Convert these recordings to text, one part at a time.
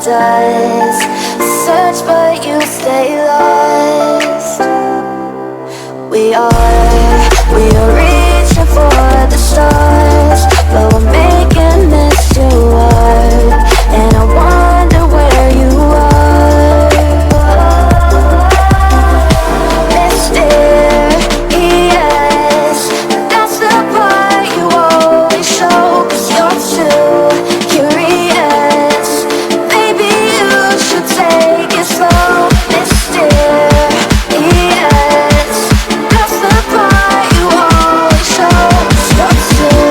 does. Search but you stay lost. We are reaching for the stars, but we're making this too hard. And I wonder where you are, mysterious. That's the part you always show, 'cause you're too curious. Maybe you should take it slow, mysterious. That's the part you always show, 'cause you're too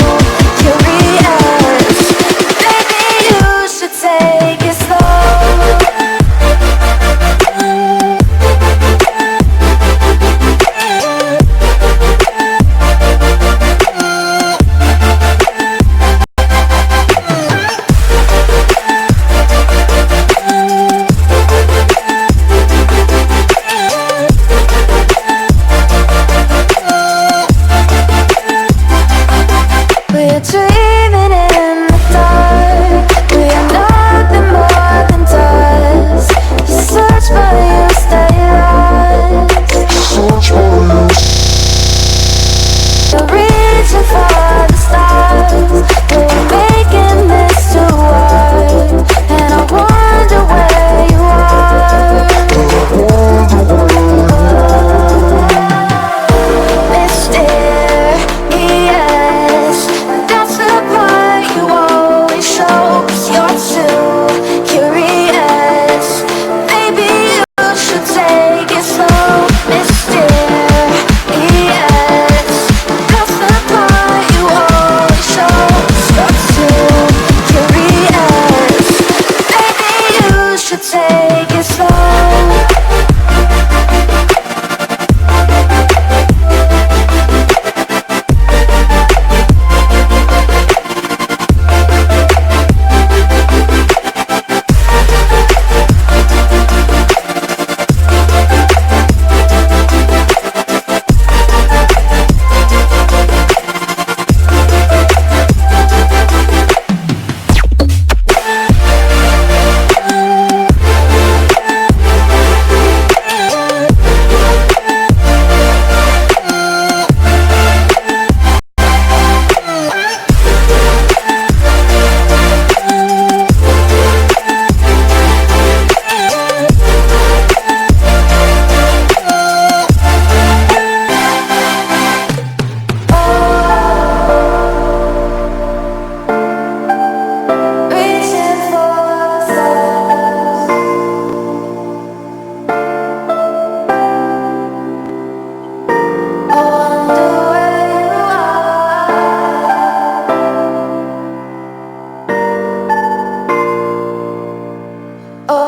curious. Maybe you should take it slow. We're dreaming in the dark. We are nothing more than dust. You search but you stay lost. You're reaching for the stars, but we're making this too hard. And I wonder where you are, mysterious. That's the part you always show, 'cause you're too curious. Maybe you should take it slow, mysterious. That's the part you always show, 'cause you're too curious. Maybe you should take it slow. Reaching for the stars. I wonder where you are. Oh.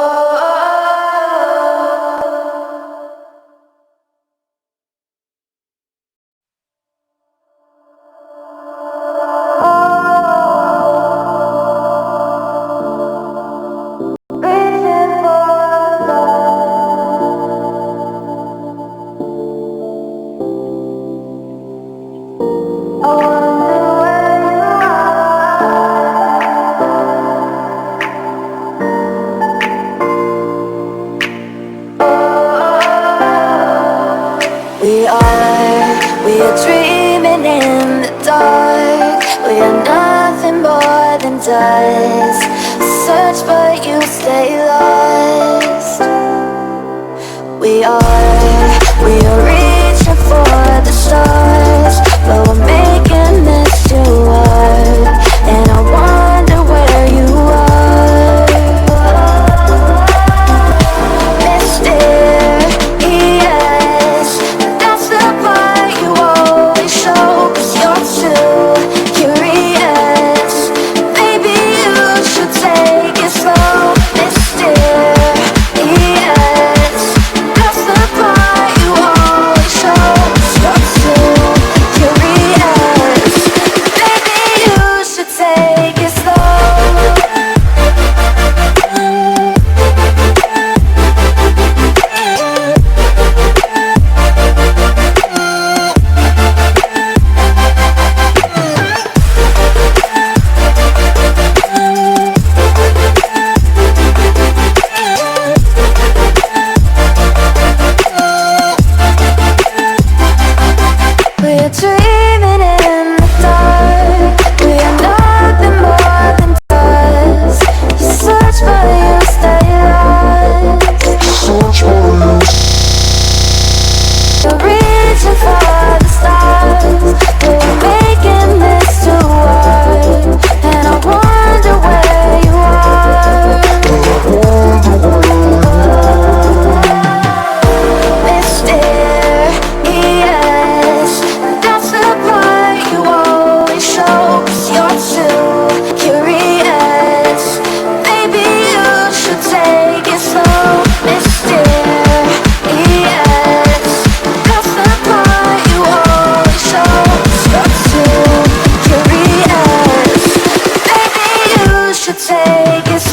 Reaching for the stars. I wonder where you are. We are dreaming in the dark. We are nothing more than dust. Search but you stay lost. We are reaching for the stars, but we're making this too hard. And I wonder where you are, mysterious. That's the part you always show, 'cause you're too curious. Maybe you should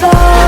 back.